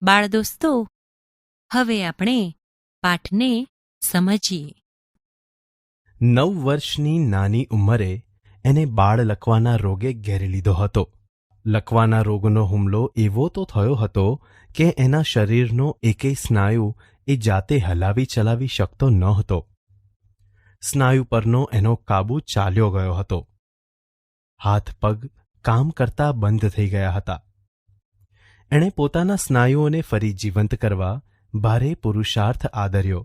બાળદોસ્તો, હવે આપણે પાઠને સમજીએ. 9 વર્ષની નાની ઉંમરે એને બાળ લકવાના રોગે ઘેરી લીધો હતો. લકવાના રોગનો હુમલો એવો તો થયો હતો કે એના શરીરનો એકેય સ્નાયુ એ જાતે હલાવી ચલાવી શકતો ન હતો. સ્નાયુ પરનો એનો કાબૂ ચાલ્યો ગયો હતો. હાથ પગ કામ કરતા બંધ થઈ ગયા હતા. એણે પોતાના સ્નાયુઓને ફરી જીવંત કરવા ભારે પુરુષાર્થ આદર્યો.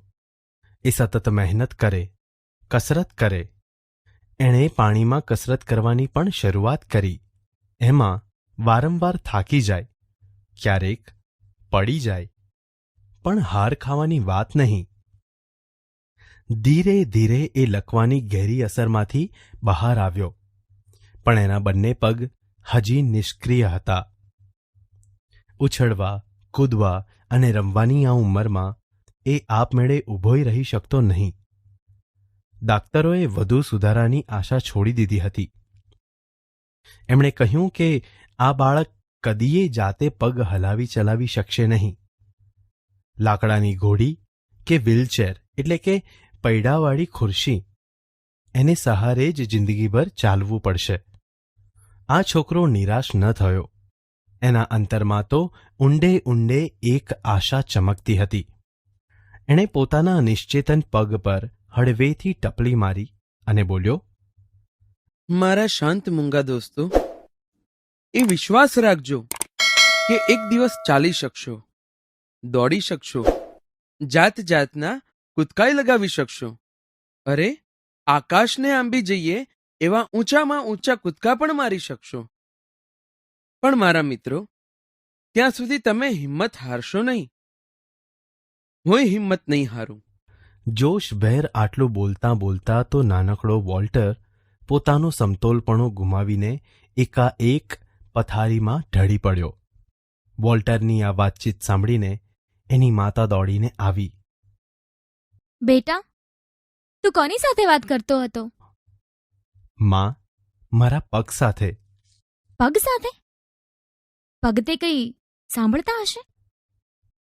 એ સતત મહેનત કરે, કસરત કરે. એણે પાણીમાં કસરત કરવાની પણ શરૂઆત કરી. એમાં વારંવાર થાકી જાય, ક્યારેક પડી જાય, પણ હાર ખાવાની વાત નહીં. ધીરે ધીરે એ લકવાની ઘેરી અસરમાંથી બહાર આવ્યો, પણ એના બંને પગ હજી નિષ્ક્રિય હતા. ઉછળવા, કૂદવા અને રમવાની આ ઉંમરમાં એ આપમેળે ઊભોય રહી શકતો નહીં. ડાક્ટરોએ વધુ સુધારાની આશા છોડી દીધી હતી. એમણે કહ્યું કે આ બાળક કદીએ જાતે પગ હલાવી ચલાવી શકશે નહીં. લાકડાની ઘોડી કે વ્હીલચેર એટલે કે પૈડાવાળી ખુરશી, એને સહારે જ જિંદગીભર ચાલવું પડશે. આ છોકરો નિરાશ ન થયો. એના અંતરમાં તો ઊંડે ઊંડે એક આશા ચમકતી હતી. એણે પોતાના નિશ્ચેતન પગ પર હળવેથી ટપલી મારી અને બોલ્યો, મારા શાંત મૂંગા દોસ્તો, એ વિશ્વાસ રાખજો કે એક દિવસ ચાલી શકશો, દોડી શકશો, જાત જાતના કૂદકાઈ લગાવી શકશો. અરે, આકાશને આંબી જઈએ એવા ઊંચામાં ઊંચા કૂદકા પણ મારી શકશો. પણ મારા મિત્રો, ત્યાં સુધી તમે હિંમત હારશો નહીં. હું હિંમત નહીં હારું. જોશભેર આટલું બોલતા બોલતા તો નાનકડો વોલ્ટર પોતાનું સમતોલપણું ગુમાવીને એકાએક પથારીમાં ઢળી પડ્યો. વોલ્ટરની આ વાતચીત સાંભળીને એની માતા દોડીને આવી. બેટા, તું કોની સાથે વાત કરતો હતો? માં, મારા પગ સાથે. પગ સાથે? પગ તે કંઈ સાંભળતા હશે?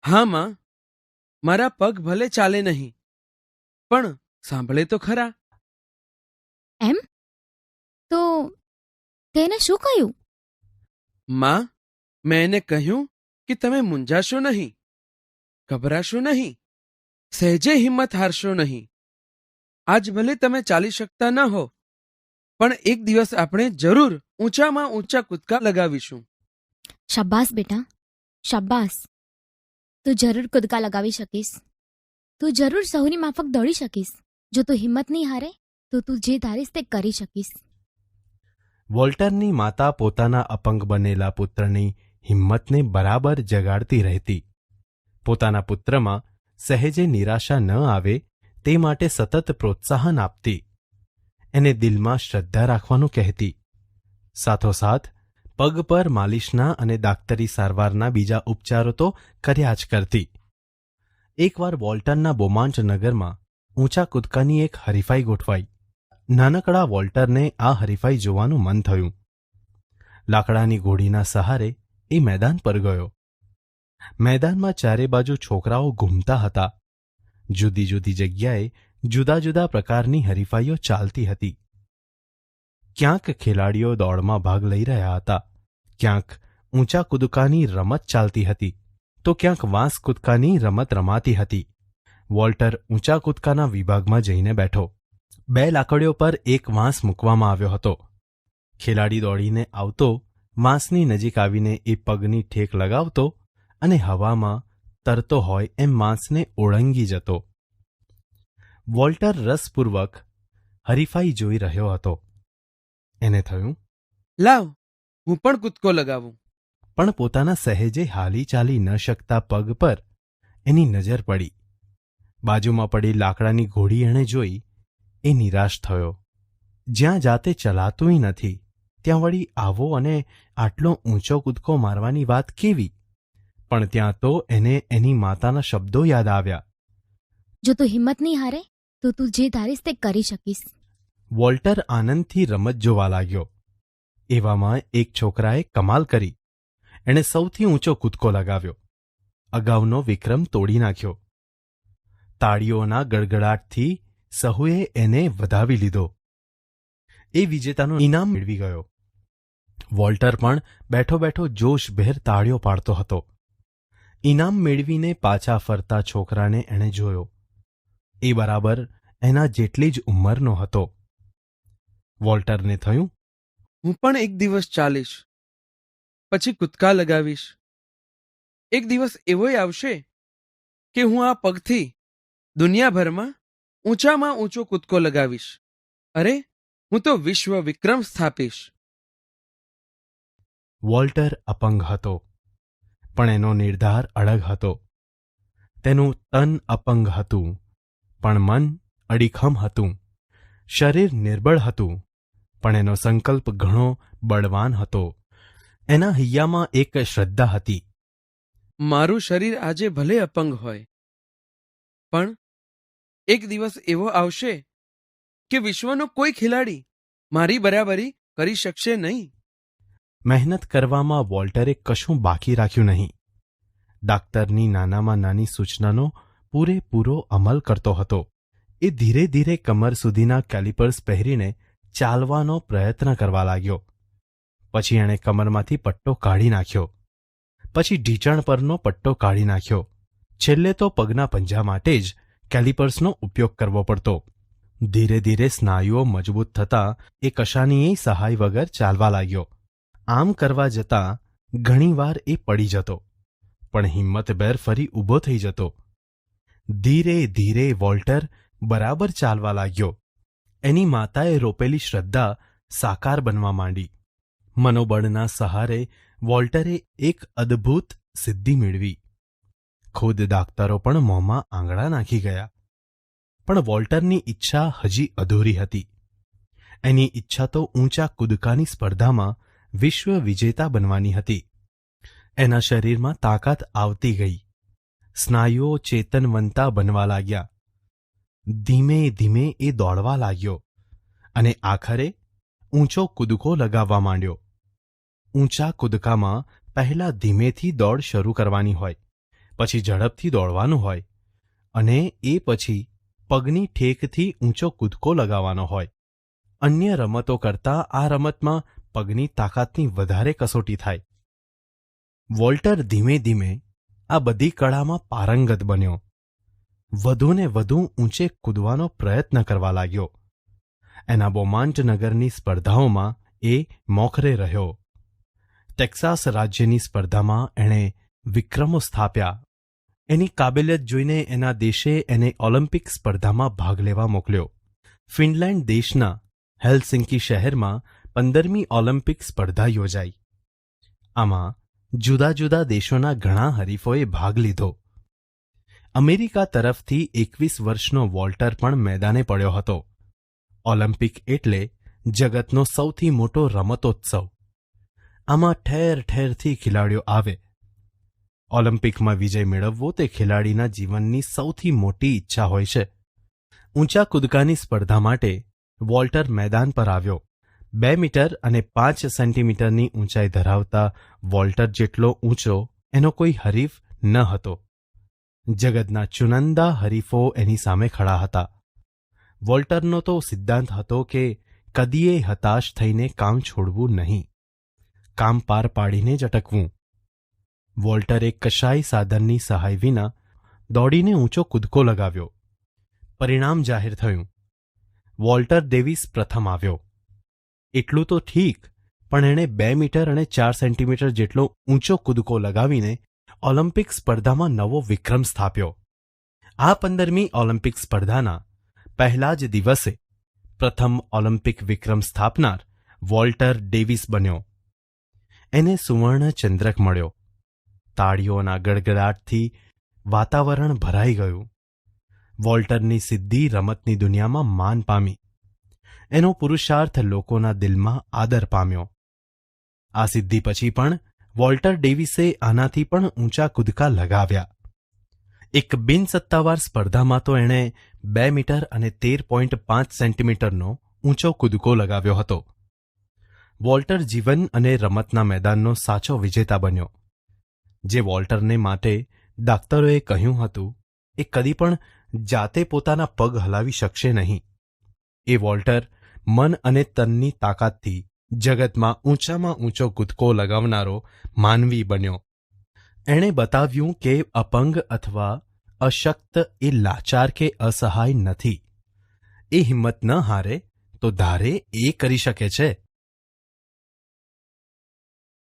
હા માં, મારા પગ ભલે ચાલે નહીં, પણ સાંભળે તો ખરા. એમ? તો તેને શું કહ્યું? માં, મેં એને કહ્યું કે તમે મૂંઝાશો નહીં, ગભરાશો નહીં, સહેજે હિંમત હારશો નહીં. આજ ભલે તમે ચાલી શકતા ન હો, પણ એક દિવસ આપણે જરૂર ઊંચામાં ઊંચા કૂદકા લગાવીશું. શાબાશ બેટા, શાબાશ. તું જરૂર કૂદકા લગાવી શકીશ. તું જરૂર સહુની માફક દોડી શકીશ. જો તું હિંમત નહીં હારે તો તું જે ધારીશ તે કરી શકીશ. વોલ્ટરની માતા પોતાના અપંગ બનેલા પુત્રની હિંમતને બરાબર જગાડતી રહેતી. પોતાના પુત્રમાં સહેજે નિરાશા ન આવે તે માટે સતત પ્રોત્સાહન આપતી. એને દિલમાં શ્રદ્ધા રાખવાનું કહેતી. સાથોસાથ પગ પર માલિશના અને દાક્તરી સારવારના બીજા ઉપચારો તો કર્યા જ કરતી. એકવાર વોલ્ટરના બોમાન્ટ નગરમાં ઊંચા કૂદકાની એક હરીફાઈ ગોઠવાઈ. નાનકડા વોલ્ટરને આ હરીફાઈ જોવાનું મન થયું. લાકડાની ઘોડીના સહારે એ મેદાન પર ગયો. મેદાનમાં ચારે બાજુ છોકરાઓ ઘૂમતા હતા. જુદી જુદી જગ્યાએ જુદા જુદા પ્રકારની હરીફાઈઓ ચાલતી હતી. ક્યાંક ખેલાડીઓ દોડમાં ભાગ લઈ રહ્યા હતા, ક્યાંક ઊંચા કૂદકાની રમત ચાલતી હતી, તો ક્યાંક વાંસ કૂદકાની રમત રમાતી હતી. વોલ્ટર ઊંચા કૂદકાના વિભાગમાં જઈને બેઠો. 2 લાકડીઓ પર એક વાંસ મૂકવામાં આવ્યો હતો. ખેલાડી દોડીને આવતો વાંસની નજીક આવીને એ પગની ઠેક લગાવતો અને હવામાં તરતો હોય એમ વાંસને ઓળંગી જતો. વોલ્ટર રસપૂર્વક હરીફાઈ જોઈ રહ્યો હતો. એને થયું, લાવ, હું પણ કૂદકો લગાવું. પણ પોતાના સહેજે હાલી ચાલી ન શકતા પગ પર એની નજર પડી. બાજુમાં પડી લાકડાની ઘોડી એણે જોઈ. એ નિરાશ થયો. જ્યાં જાતે ચલાતુંય નથી ત્યાં વળી આવો અને આટલો ઊંચો કૂદકો મારવાની વાત કેવી? પણ ત્યાં તો એને એની માતાના શબ્દો યાદ આવ્યા. જો તું હિંમત નહીં હારે તો તું જે ધારીશ તે કરી શકીશ. વોલ્ટર આનંદથી રમત જોવા લાગ્યો. એવામાં એક છોકરાએ કમાલ કરી. એણે સૌથી ઊંચો કૂદકો લગાવ્યો. અગાઉનો વિક્રમ તોડી નાખ્યો. તાળીઓના ગડગડાટથી સહુએ એને વધાવી લીધો. એ વિજેતાનું ઇનામ મેળવી ગયો. વોલ્ટર પણ બેઠો બેઠો જોશભેર તાળીઓ પાડતો હતો. ઇનામ મેળવીને પાછા ફરતા છોકરાને એણે જોયો. એ બરાબર એના જેટલી જ ઉંમરનો હતો. વોલ્ટરને થયું, હું પણ એક દિવસ ચાલીશ, પછી કૂદકા લગાવીશ. એક દિવસ એવોય આવશે કે હું આ પગથી દુનિયાભરમાં ઊંચામાં ઊંચો કૂદકો લગાવીશ. અરે, હું તો વિશ્વ વિક્રમ સ્થાપીશ. વોલ્ટર અપંગ હતો, પણ એનો નિર્ધાર અડગ હતો. તેનું તન અપંગ હતું, પણ મન અડીખમ હતું. શરીર નિર્બળ હતું, પણ એનો સંકલ્પ ઘણો બળવાન હતો. એના હૈયામાં એક શ્રદ્ધા હતી. મારું શરીર આજે ભલે અપંગ હોય, પણ એક દિવસ એવો આવશે કે વિશ્વનો કોઈ ખેલાડી મારી બરાબરી કરી શકશે નહીં. મહેનત કરવામાં વોલ્ટરે કશું બાકી રાખ્યું નહીં. ડાક્ટરની નાનામાં નાની સૂચનાનો પૂરેપૂરો અમલ કરતો હતો. એ ધીરે ધીરે કમર સુધીના કેલિપર્સ પહેરીને ચાલવાનો પ્રયત્ન કરવા લાગ્યો. પછી એણે કમરમાંથી પટ્ટો કાઢી નાખ્યો. પછી ઢીંચણ પરનો પટ્ટો કાઢી નાખ્યો. છેલ્લે તો પગના પંજા માટે જ કેલિપર્સનો ઉપયોગ કરવો પડતો. ધીરે ધીરે સ્નાયુઓ મજબૂત થતાં એ કશાનીય સહાય વગર ચાલવા લાગ્યો. આમ કરવા જતાં ઘણીવાર એ પડી જતો, પણ હિંમતભેર ફરી ઊભો થઈ જતો. ધીરે ધીરે વોલ્ટર બરાબર ચાલવા લાગ્યો. એની માતાએ રોપેલી શ્રદ્ધા સાકાર બનવા માંડી. મનોબળના સહારે વોલ્ટરે એક અદ્ભુત સિદ્ધિ મેળવી. ખુદ ડાક્ટરો પણ મોંમાં આંગળા નાખી ગયા. પણ વોલ્ટરની ઈચ્છા હજી અધૂરી હતી. એની ઈચ્છા તો ઊંચા કૂદકાની સ્પર્ધામાં વિશ્વ વિજેતા બનવાની હતી. એના શરીરમાં તાકાત આવતી ગઈ. સ્નાયુઓ ચેતનવંતા બનવા લાગ્યા. ધીમે ધીમે એ દોડવા લાગ્યો અને આખરે ઊંચો કૂદકો લગાવવા માંડ્યો. ઊંચા કૂદકામાં પહેલા ધીમેથી દોડ શરૂ કરવાની હોય, પછી ઝડપથી દોડવાનું હોય અને એ પછી પગની ઠેકથી ઊંચો કૂદકો લગાવવાનો હોય. અન્ય રમતો કરતાં આ રમતમાં પગની તાકાતની વધારે કસોટી થાય. વોલ્ટર ધીમે ધીમે આ બધી કળામાં પારંગત બન્યો. વધુને વધુ ઊંચે કૂદવાનો પ્રયત્ન કરવા લાગ્યો. એના બોમાન્ટ નગરની સ્પર્ધાઓમાં એ મોખરે રહ્યો. ટેક્સાસ રાજ્યની સ્પર્ધામાં એણે વિક્રમો સ્થાપ્યા. એની કાબેલિયત જોઈને એના દેશે એને ઓલિમ્પિક સ્પર્ધામાં ભાગ લેવા મોકલ્યો. ફિનલેન્ડ દેશના હેલસિંકી શહેરમાં 15મી ઓલિમ્પિક સ્પર્ધા યોજાઈ. આમાં જુદા જુદા દેશોના ઘણા હરીફોએ ભાગ લીધો. અમેરિકા તરફથી 21 વર્ષનો વોલ્ટર પણ મેદાને પડ્યો હતો. ઓલિમ્પિક એટલે જગતનો સૌથી મોટો રમતોત્સવ. આમાં ઠેર ઠેરથી ખેલાડીઓ આવે. ઓલિમ્પિકમાં વિજય મેળવવો તે ખેલાડીના જીવનની સૌથી મોટી ઈચ્છા હોય છે. ઊંચા કૂદકાની સ્પર્ધા માટે વોલ્ટર મેદાન પર આવ્યો. 2 મીટર અને 5 સેન્ટીમીટરની ઊંચાઈ ધરાવતા વોલ્ટર જેટલો ઊંચો એનો કોઈ હરીફ ન હતો. જગતના ચુનંદા હરીફો એની સામે ખડા હતા. વોલ્ટરનો તો સિદ્ધાંત હતો કે કદીએ હતાશ થઈને કામ છોડવું નહીં, કામ પાર પાડીને જ અટકવું. વોલ્ટરે કશાય સાધનની સહાય વિના દોડીને ઊંચો કૂદકો લગાવ્યો. પરિણામ જાહેર થયું. વોલ્ટર ડેવિસ પ્રથમ આવ્યો. એટલું તો ઠીક, પણ એણે 2 મીટર અને 4 સેન્ટીમીટર જેટલો ઊંચો કૂદકો લગાવીને ઓલિમ્પિક સ્પર્ધામાં નવો વિક્રમ સ્થાપ્યો. આ 15મી ઓલિમ્પિક સ્પર્ધાના પહેલા જ દિવસે પ્રથમ ઓલિમ્પિક વિક્રમ સ્થાપનાર વોલ્ટર ડેવિસ બન્યો. એને સુવર્ણ ચંદ્રક મળ્યો. તાળીઓના ગડગડાટથી વાતાવરણ ભરાઈ ગયું. વોલ્ટરની સિદ્ધિ રમતની દુનિયામાં માન પામી. એનો પુરુષાર્થ લોકોના દિલમાં આદર પામ્યો. આ સિદ્ધિ પછી પણ વોલ્ટર ડેવિસે આનાથી પણ ઊંચા કૂદકા લગાવ્યા. એક બિનસત્તાવાર સ્પર્ધામાં તો એણે 2 મીટર અને 13.5 સેન્ટીમીટરનો ઊંચો કૂદકો લગાવ્યો હતો. વોલ્ટર જીવન અને રમતના મેદાનનો સાચો વિજેતા બન્યો. જે વોલ્ટરને માટે દાક્તરોએ કહ્યું હતું એ કદી પણ જાતે પોતાના પગ હલાવી શકશે નહીં. એ વોલ્ટર મન અને તનની તાકાતથી જગતમાં ઊંચામાં ઊંચો કૂદકો લગાવનારો માનવી બન્યો. એણે બતાવ્યું કે અપંગ અથવા અશક્ત એ લાચાર કે અસહાય નથી. એ હિંમત ન હારે તો ધારે એ કરી શકે છે.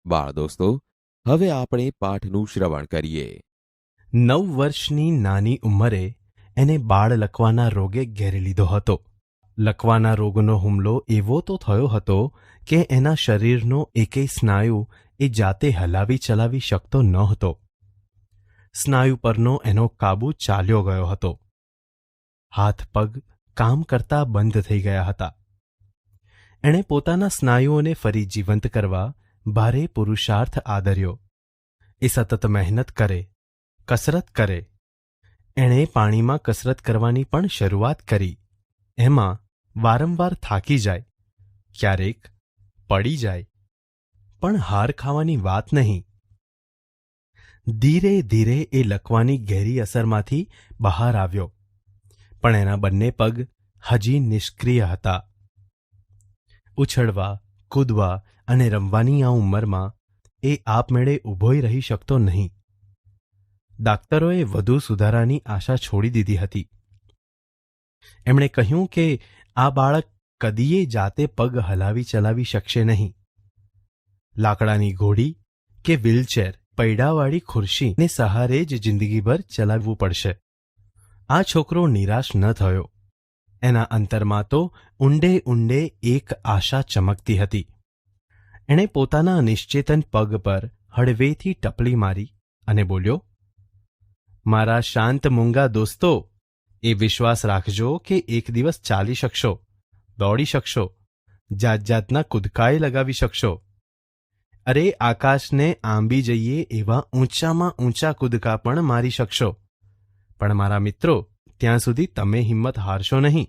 બાળ દોસ્તો, હવે આપણે પાઠનું શ્રવણ કરીએ. 9 વર્ષની નાની ઉંમરે એને બાળ લકવાના રોગે ઘેરી લીધો હતો. લકવાના રોગનો હુમલો એવો તો થયો હતો કે એના શરીરનો એકેય સ્નાયુ એ જાતે હલાવી ચલાવી શકતો ન હતો. સ્નાયુ પરનો એનો કાબુ ચાલ્યો ગયો હતો. હાથ પગ કામ કરતા બંધ થઈ ગયા હતા. એણે પોતાના સ્નાયુઓને ફરી જીવંત કરવા ભારે પુરુષાર્થ આદર્યો. એ સતત મહેનત કરે, કસરત કરે. એણે પાણીમાં કસરત કરવાની પણ શરૂઆત કરી. એમાં વારંવાર થાકી જાય, ક્યારેક પડી જાય, પણ હાર ખાવાની વાત નહીં. ધીરે ધીરે એ લકવાની ઘેરી અસરમાંથી બહાર આવ્યો, પણ એના બંને પગ હજી નિષ્ક્રિય હતા. ઉછળવા, કૂદવા અને રમવાની આ ઉંમરમાં એ આપમેળે ઊભોય રહી શકતો નહીં. દાક્તરોએ વધુ સુધારાની આશા છોડી દીધી હતી. એમણે કહ્યું કે આ બાળક કદીએ જાતે પગ હલાવી ચલાવી શકશે નહીં. લાકડાની ઘોડી કે વ્હીલચેર, પૈડાવાળી ખુરશીને સહારે જ જિંદગીભર ચલાવવું પડશે. આ છોકરો નિરાશ ન થયો. એના અંતરમાં તો ઊંડે ઊંડે એક આશા ચમકતી હતી. એણે પોતાના નિશ્ચેતન પગ પર હળવેથી ટપલી મારી અને બોલ્યો, મારા શાંત મૂંગા દોસ્તો, એ વિશ્વાસ રાખજો કે એક દિવસ ચાલી શકશો, દોડી શકશો, જાત જાતના કૂદકાએ લગાવી શકશો. અરે આકાશને આંબી જઈએ એવા ઊંચામાં ઊંચા કૂદકા પણ મારી શકશો. પણ મારા મિત્રો, ત્યાં સુધી તમે હિંમત હારશો નહીં.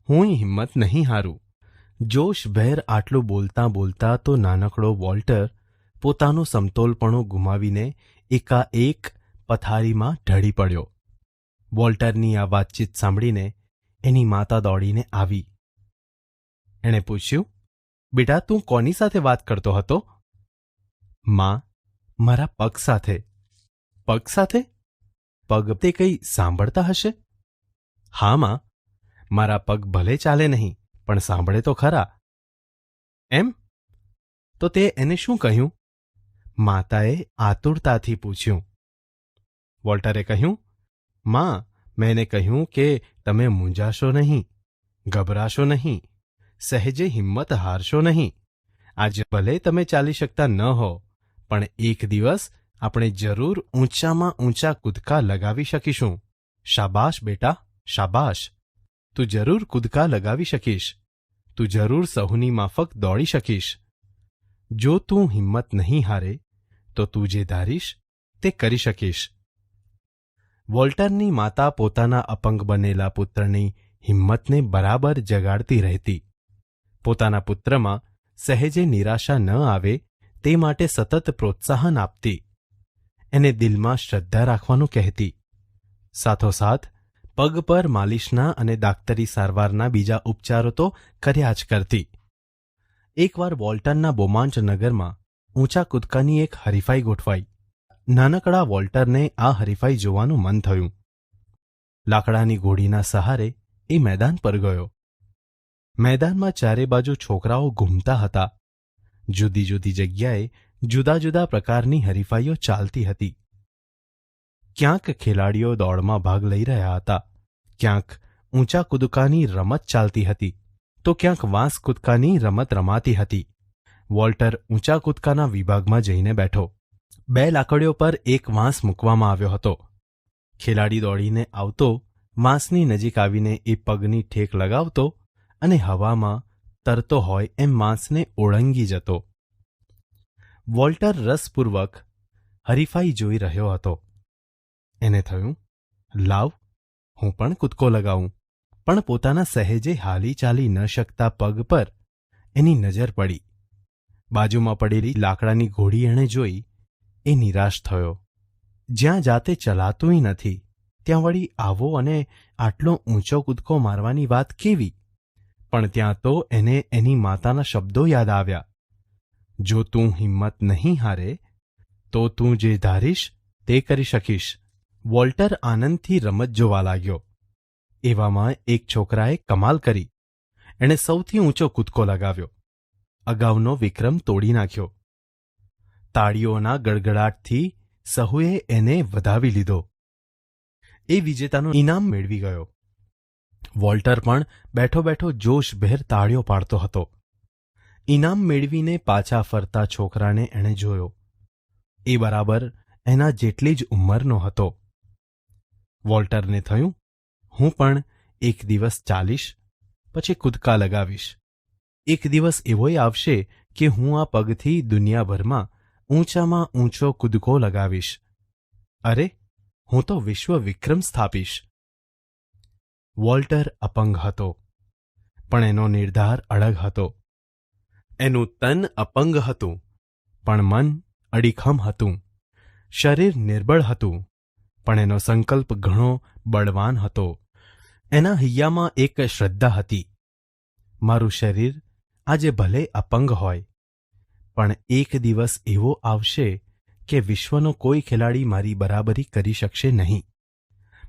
હું હિંમત નહીં હારું. જોશભેર આટલું બોલતા બોલતા તો નાનકડો વોલ્ટર પોતાનો સમતોલપણો ગુમાવીને એકાએક પથારીમાં ઢળી પડ્યો. વોલ્ટરની આ વાતચીત સાંભળીને એની માતા દોડીને આવી. એણે પૂછ્યું, બેટા, તું કોની સાથે વાત કરતો હતો? માં, મારા પગ સાથે. પગ સાથે? પગ તે કંઈ સાંભળતા હશે? હા માં, મારા પગ ભલે ચાલે નહીં, પણ સાંભળે તો ખરા. એમ? તો તે એને શું કહ્યું? માતાએ આતુરતાથી પૂછ્યું. વોલ્ટરે કહ્યું, માં, મેં એને કહ્યું કે તમે મૂંઝાશો નહીં, ગભરાશો નહીં, સહેજે હિંમત હારશો નહીં. આજે ભલે તમે ચાલી શકતા ન હો, પણ એક દિવસ આપણે જરૂર ઊંચામાં ઊંચા કૂદકા લગાવી શકીશું. શાબાશ બેટા, શાબાશ. તું જરૂર કૂદકા લગાવી શકીશ. તું જરૂર સહુની માફક દોડી શકીશ. જો તું હિંમત નહીં હારે તો તું જે ધારીશ તે કરી શકીશ. વોલ્ટરની માતા પોતાના અપંગ બનેલા પુત્રની હિંમતને બરાબર જગાડતી રહેતી. પોતાના પુત્રમાં સહેજે નિરાશા ન આવે તે માટે સતત પ્રોત્સાહન આપતી. એને દિલમાં શ્રદ્ધા રાખવાનું કહેતી. સાથોસાથ પગ પર માલિશના અને દાક્તરી સારવારના બીજા ઉપચારો તો કર્યા જ કરતી. એકવાર વોલ્ટરના બોમાંચ નગરમાં ઊંચા કૂદકાની એક હરીફાઈ ગોઠવાઈ. નાનકડા વોલ્ટરને આ હરીફાઈ જોવાનું મન થયું. લાકડાની ઘોડીના સહારે એ મેદાન પર ગયો. મેદાનમાં ચારે બાજુ છોકરાઓ ઘૂમતા હતા. જુદી જુદી જગ્યાએ જુદા જુદા પ્રકારની હરીફાઈઓ ચાલતી હતી. ક્યાંક ખેલાડીઓ દોડમાં ભાગ લઈ રહ્યા હતા, ક્યાંક ઊંચા કૂદકાની રમત ચાલતી હતી, તો ક્યાંક વાંસ કૂદકાની રમત રમાતી હતી. વોલ્ટર ઊંચા કૂદકાના વિભાગમાં જઈને બેઠો. 2 લાકડીઓ પર એક વાંસ મૂકવામાં આવ્યો હતો. ખેલાડી દોડીને આવતો વાંસની નજીક આવીને એ પગની ઠેક લગાવતો અને હવામાં તરતો હોય એમ વાંસને ઓળંગી જતો. વોલ્ટર રસપૂર્વક હરીફાઈ જોઈ રહ્યો હતો. એને થયું, લાવ, હું પણ કૂદકો લગાવું. પણ પોતાના સહેજે હાલી ચાલી ન શકતા પગ પર એની નજર પડી. બાજુમાં પડેલી લાકડાની ઘોડી એણે જોઈ. એ નિરાશ થયો. જ્યાં જાતે ચલાતુંય નથી ત્યાં વળી આવો અને આટલો ઊંચો કૂદકો મારવાની વાત કેવી? પણ ત્યાં તો એને એની માતાના શબ્દો યાદ આવ્યા, જો તું હિંમત નહીં હારે તો તું જે ધારીશ તે કરી શકીશ. વોલ્ટર આનંદથી રમત જોવા લાગ્યો. એવામાં એક છોકરાએ કમાલ કરી. એણે સૌથી ઊંચો કૂદકો લગાવ્યો. અગાઉનો વિક્રમ તોડી નાખ્યો. તાળીઓના ગડગડાટથી સહુએ એને વધાવી લીધો. એ વિજેતાનું ઇનામ મેળવી ગયો. વોલ્ટર પણ બેઠો બેઠો જોશભેર તાળીઓ પાડતો હતો. ઇનામ મેળવીને પાછા ફરતા છોકરાને એણે જોયો. એ બરાબર એના જેટલી જ ઉંમરનો હતો. વોલ્ટરને થયું, હું પણ એક દિવસ ચાલીશ, પછી કૂદકા લગાવીશ. એક દિવસ એવોય આવશે કે હું આ પગથી દુનિયાભરમાં ઊંચામાં ઊંચો કૂદકો લગાવીશ. અરે, હું તો વિશ્વ વિક્રમ સ્થાપીશ. વોલ્ટર અપંગ હતો, પણ એનો નિર્ધાર અડગ હતો. એનું તન અપંગ હતું, પણ મન અડીખમ હતું. શરીર નિર્બળ હતું, પણ એનો સંકલ્પ ઘણો બળવાન હતો. એના હૈયામાં એક શ્રદ્ધા હતી, મારું શરીર આજે ભલે અપંગ હોય, પણ એક દિવસ એવો આવશે કે વિશ્વનો કોઈ ખેલાડી મારી બરાબરી કરી શકશે નહીં.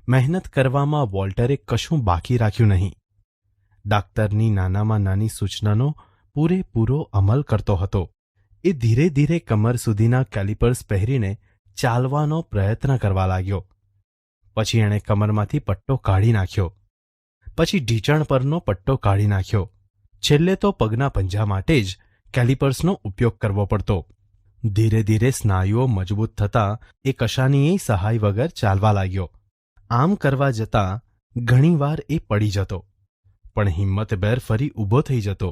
મહેનત કરવામાં વોલ્ટરે કશું બાકી રાખ્યું નહીં. ડાક્ટરની નાનામાં નાની સૂચનાનો પૂરેપૂરો અમલ કરતો હતો. એ ધીરે ધીરે કમર સુધીના કેલિપર્સ પહેરીને ચાલવાનો પ્રયત્ન કરવા લાગ્યો. પછી એણે કમરમાંથી પટ્ટો કાઢી નાખ્યો. પછી ઢીંચણ પરનો પટ્ટો કાઢી નાખ્યો. છેલ્લે તો પગના પંજા માટે જ કેલિપર્સનો ઉપયોગ કરવો પડતો. ધીરે ધીરે સ્નાયુઓ મજબૂત થતાં એ કશાનીય સહાય વગર ચાલવા લાગ્યો. આમ કરવા જતાં ઘણીવાર એ પડી જતો, પણ હિંમતભેર ફરી ઊભો થઈ જતો.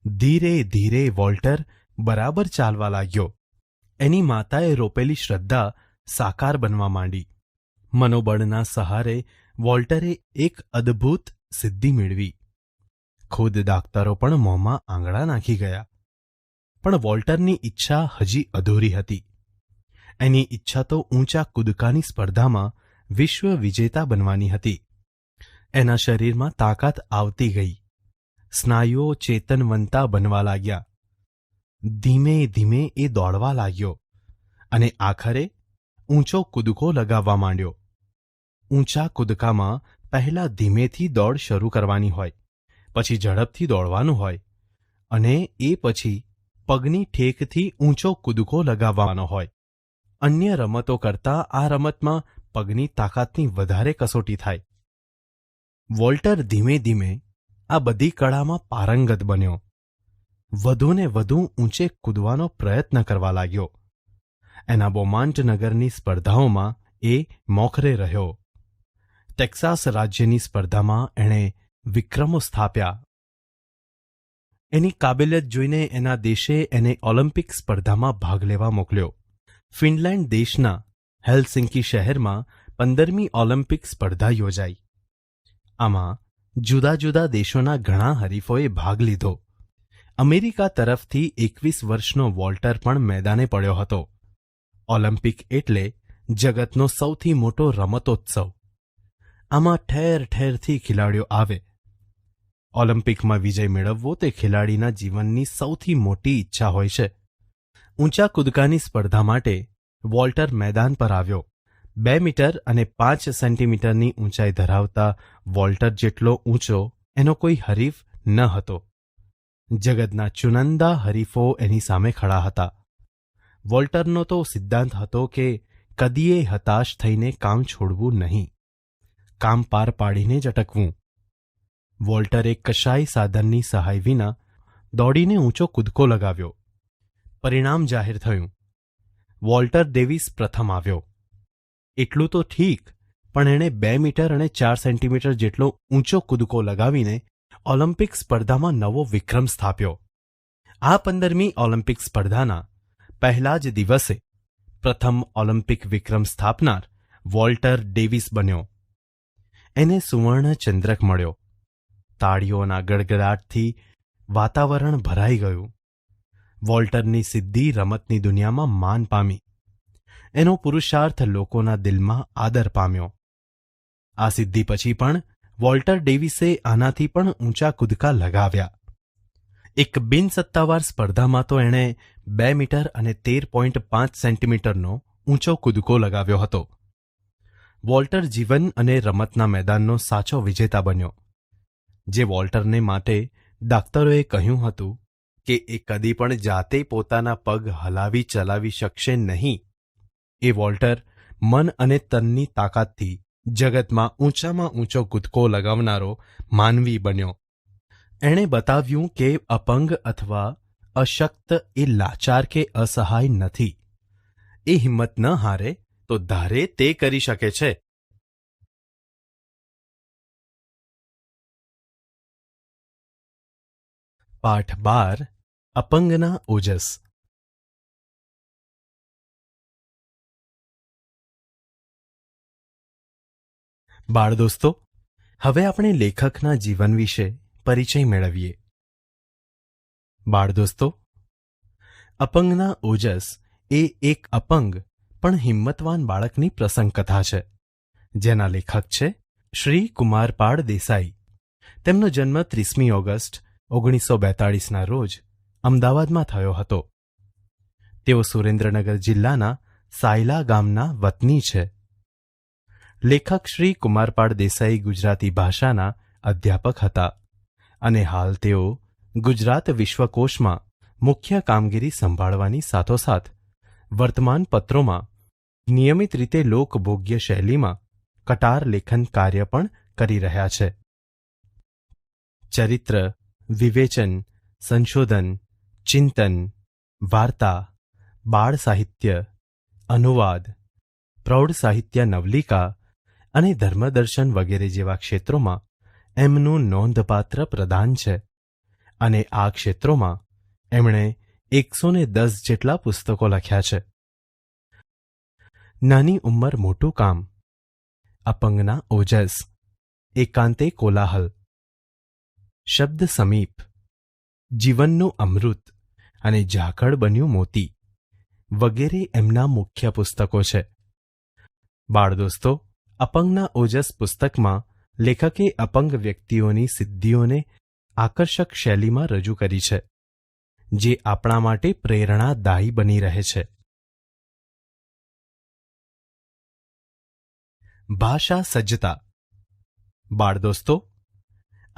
ધીરે ધીરે વોલ્ટર બરાબર ચાલવા લાગ્યો. એની માતાએ રોપેલી શ્રદ્ધા સાકાર બનવા માંડી. મનોબળના સહારે વોલ્ટરે એક અદ્ભુત સિદ્ધિ મેળવી. ખુદ ડાક્ટરો પણ મોંમાં આંગળા નાખી ગયા. પણ વોલ્ટરની ઈચ્છા હજી અધૂરી હતી. એની ઈચ્છા તો ઊંચા કૂદકાની સ્પર્ધામાં વિશ્વ વિજેતા બનવાની હતી. એના શરીરમાં તાકાત આવતી ગઈ. સ્નાયુઓ ચેતનવંતા બનવા લાગ્યા. ધીમે ધીમે એ દોડવા લાગ્યો અને આખરે ઊંચો કૂદકો લગાવવા માંડ્યો. ઊંચા કૂદકામાં પહેલા ધીમેથી દોડ શરૂ કરવાની હોય, પછી ઝડપથી દોડવાનું હોય અને એ પછી પગની ઠેકથી ઊંચો કૂદકો લગાવવાનો હોય. અન્ય રમતો કરતાં આ રમતમાં પગની તાકાતની વધારે કસોટી થાય. વોલ્ટર ધીમે ધીમે આ બધી કળામાં પારંગત બન્યો. વધુને વધુ ઊંચે કૂદવાનો પ્રયત્ન કરવા લાગ્યો. એના બોમાન્ટ નગરની સ્પર્ધાઓમાં એ મોખરે રહ્યો. ટેક્સાસ રાજ્યની સ્પર્ધામાં એણે વિક્રમો સ્થાપ્યા. એની કાબેલિયત જોઈને એના દેશે એને ઓલિમ્પિક સ્પર્ધામાં ભાગ લેવા મોકલ્યો. ફિનલેન્ડ દેશના હેલસિંકી શહેરમાં 15મી ઓલિમ્પિક સ્પર્ધા યોજાઈ. આમાં જુદા જુદા દેશોના ઘણા હરીફોએ ભાગ લીધો. અમેરિકા તરફથી 21 વર્ષનો વોલ્ટર પણ મેદાને પડ્યો હતો. ઓલિમ્પિક એટલે જગતનો સૌથી મોટો રમતોત્સવ. આમાં ઠેર ઠેરથી ખેલાડીઓ આવે. ઓલિમ્પિકમાં વિજય મેળવવો તે ખેલાડીના જીવનની સૌથી મોટી ઈચ્છા હોય છે. ઊંચા કૂદકાની સ્પર્ધા માટે વોલ્ટર મેદાન પર આવ્યો. 2 મીટર અને 5 સેન્ટીમીટરની ઊંચાઈ ધરાવતા વોલ્ટર જેટલો ઊંચો એનો કોઈ હરીફ ન હતો. જગતના ચુનંદા હરીફો એની સામે ખડા હતા. વોલ્ટરનો તો સિદ્ધાંત હતો કે કદીએ હતાશ થઈને કામ છોડવું નહીં, કામ પાર પાડીને જ અટકવું. વોલ્ટરે કશાય સાધનની સહાય વિના દોડીને ઊંચો કૂદકો લગાવ્યો. પરિણામ જાહેર થયું. વોલ્ટર ડેવિસ પ્રથમ આવ્યો. એટલું તો ઠીક, પણ એણે 2 મીટર અને 4 સેન્ટીમીટર જેટલો ઊંચો કૂદકો લગાવીને ઓલિમ્પિક સ્પર્ધામાં નવો વિક્રમ સ્થાપ્યો. આ 15મી ઓલિમ્પિક સ્પર્ધાના પહેલા જ દિવસે પ્રથમ ઓલિમ્પિક વિક્રમ સ્થાપનાર વોલ્ટર ડેવિસ બન્યો. એને સુવર્ણ ચંદ્રક મળ્યો. તાળીઓના ગડગડાટથી વાતાવરણ ભરાઈ ગયું. વોલ્ટરની સિદ્ધિ રમતની દુનિયામાં માન પામી. એનો પુરુષાર્થ લોકોના દિલમાં આદર પામ્યો. આ સિદ્ધિ પછી પણ વોલ્ટર ડેવિસે આનાથી પણ ઊંચા કૂદકા લગાવ્યા. એક બિનસત્તાવાર સ્પર્ધામાં તો એણે 2 મીટર અને 13.5 સેન્ટીમીટરનો ઊંચો કૂદકો લગાવ્યો હતો. વોલ્ટર જીવન અને રમતના મેદાનનો સાચો વિજેતા બન્યો. જે વોલ્ટરને માટે ડાક્ટરોએ કહ્યું હતું કે એ કદી પણ જાતે પોતાના પગ હલાવી ચલાવી શકશે નહીં, એ વોલ્ટર મન અને તનની તાકાતથી જગતમાં ઊંચામાં ઊંચો કૂદકો લગાવનારો માનવી બન્યો. એણે બતાવ્યું કે અપંગ અથવા અશક્ત એ લાચાર કે અસહાય નથી. એ હિંમત ન હારે તો ધારે તે કરી શકે છે. પાઠ 12 અપંગના ઓજસ. બાળ દોસ્તો, હવે આપણે લેખકના જીવન વિશે પરિચય મેળવીએ. બાળ દોસ્તો, અપંગના ઓજસ એ એક અપંગ પણ હિંમતવાન બાળકની પ્રસંગ કથા છે, જેના લેખક છે શ્રી કુમારપાળ દેસાઈ. તેમનો જન્મ 30મી ઓગસ્ટ 1942ના રોજ અમદાવાદમાં થયો હતો. તેઓ સુરેન્દ્રનગર જિલ્લાના સાયલા ગામના વતની છે. લેખક શ્રી કુમારપાળ દેસાઈ ગુજરાતી ભાષાના અધ્યાપક હતા અને હાલ તેઓ ગુજરાત વિશ્વકોશમાં મુખ્ય કામગીરી સંભાળવાની સાથોસાથ વર્તમાન પત્રોમાં નિયમિત રીતે લોકભોગ્ય શૈલીમાં કટાર લેખન કાર્ય પણ કરી રહ્યા છે. ચરિત્ર, વિવેચન, સંશોધન, ચિંતન, વાર્તા, બાળ સાહિત્ય, અનુવાદ, પ્રૌઢ સાહિત્ય નવલિકા અને ધર્મદર્શન વગેરે જેવા ક્ષેત્રોમાં એમનું નોંધપાત્ર પ્રદાન છે અને આ ક્ષેત્રોમાં એમણે 110 જેટલા પુસ્તકો લખ્યા છે. નાની ઉંમર મોટું કામ, અપંગના ઓજસ, એકાંતે કોલાહલ, શબ્દ સમીપ, જીવનનું અમૃત અને ઝાકળ બન્યું મોતી વગેરે એમના મુખ્ય પુસ્તકો છે. બાળ દોસ્તો, અપંગના ઓજસ પુસ્તકમાં લેખકે અપંગ વ્યક્તિઓની સિદ્ધિઓને આકર્ષક શૈલીમાં રજૂ કરી છે, જે આપણા માટે પ્રેરણાદાયી બની રહે છે. ભાષા સજ્જતા. બાળ દોસ્તો,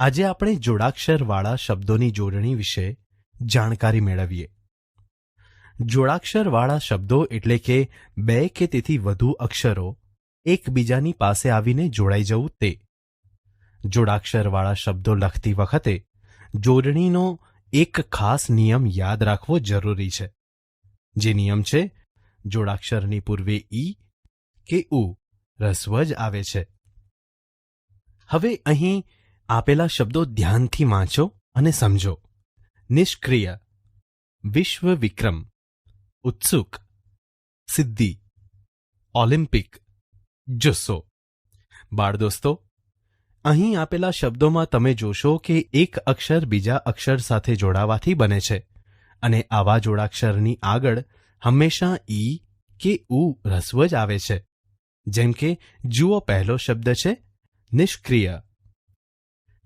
આજે આપણે જોડાક્ષરવાળા શબ્દોની જોડણી વિશે જાણકારી મેળવીએ. જોડાક્ષરવાળા શબ્દો એટલે કે 2 કે તેથી વધુ અક્ષરો એકબીજાની પાસે આવીને જોડાઈ જવું તે. જોડાક્ષરવાળા શબ્દો લખતી વખતે જોડણીનો એક ખાસ નિયમ યાદ રાખવો જરૂરી છે. જે નિયમ છે, જોડાક્ષરની પૂર્વે ઈ કે ઉ રસ્વ જ આવે છે. હવે અહીં આપેલા શબ્દો ધ્યાનથી વાંચો અને સમજો. નિષ્ક્રિય, વિશ્વ વિક્રમ, ઉત્સુક, સિદ્ધિ, ઓલિમ્પિક, જુસ્સો. બાળ દોસ્તો, અહીં આપેલા શબ્દોમાં તમે જોશો કે એક અક્ષર બીજા અક્ષર સાથે જોડાવાથી બને છે અને આવા જોડાક્ષરની આગળ હંમેશા ઈ કે ઉ રસ્વ જ આવે છે. જેમ કે જુઓ, પહેલો શબ્દ છે નિષ્ક્રિય.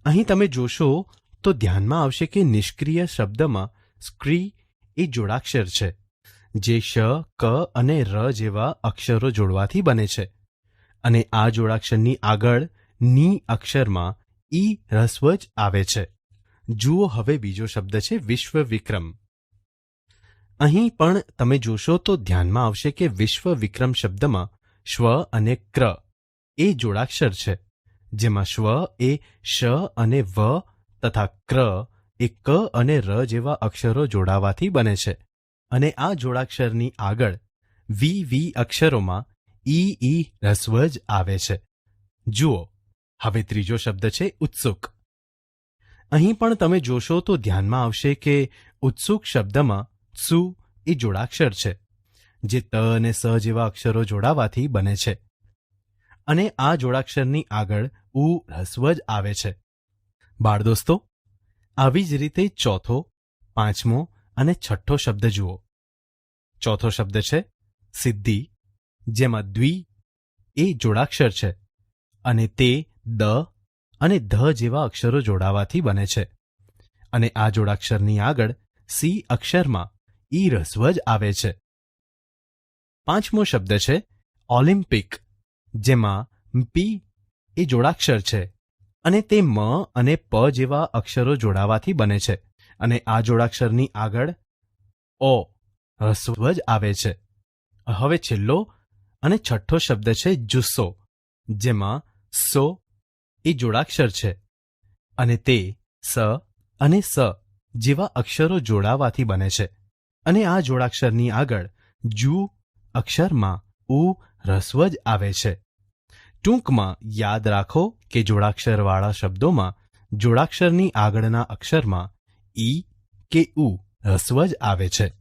અહીં તમે જોશો તો ધ્યાનમાં આવશે કે નિષ્ક્રિય શબ્દમાં સ્ક્રી એ જોડાક્ષર છે, જે શ, ક અને ર જેવા અક્ષરો જોડવાથી બને છે અને આ જોડાક્ષરની આગળ ની અક્ષરમાં ઈ રસ્વ જ આવે છે. જુઓ, હવે બીજો શબ્દ છે વિશ્વ વિક્રમ. અહીં પણ તમે જોશો તો ધ્યાનમાં આવશે કે વિશ્વ વિક્રમ શબ્દમાં શ્વ અને ક્ર એ જોડાક્ષર છે, જેમાં શ્વ એ શ અને વ તથા ક્ર એ ક અને ર જેવા અક્ષરો જોડાવાથી બને છે અને આ જોડાક્ષરની આગળ વી અક્ષરોમાં ઈ રસ્વ જ આવે છે. જુઓ, હવે ત્રીજો શબ્દ છે ઉત્સુક. અહીં પણ તમે જોશો તો ધ્યાનમાં આવશે કે ઉત્સુક શબ્દમાં સુ એ જોડાક્ષર છે, જે ત અને સ જેવા અક્ષરો જોડાવાથી બને છે અને આ જોડાક્ષરની આગળ ઉ રસ્વ જ આવે છે. બાળ દોસ્તો, આવી જ રીતે ચોથો, પાંચમો અને છઠ્ઠો શબ્દ જુઓ. ચોથો શબ્દ છે સિદ્ધિ, જેમાં દ્વિ એ જોડાક્ષર છે અને તે દ અને ધ જેવા અક્ષરો જોડાવાથી બને છે અને આ જોડાક્ષરની આગળ સી અક્ષરમાં ઈ રસ્વ જ આવે છે. પાંચમો શબ્દ છે ઓલિમ્પિક, જેમાં પી એ જોડાક્ષર છે અને તે મ અને પ જેવા અક્ષરો જોડાવાથી બને છે અને આ જોડાક્ષરની આગળ ઓ રસ્વ જ આવે છે. હવે છેલ્લો અને છઠ્ઠો શબ્દ છે જુસ્સો, જેમાં સો એ જોડાક્ષર છે અને તે સ અને સ જેવા અક્ષરો જોડાવાથી બને છે અને આ જોડાક્ષરની આગળ જુ અક્ષરમાં ઉ રસ્વ જ આવે છે. ટૂંકમાં યાદ રાખો કે જોડાક્ષરવાળા શબ્દોમાં જોડાક્ષરની આગળના અક્ષરમાં ઈ કે ઉ રસ્વ જ આવે છે.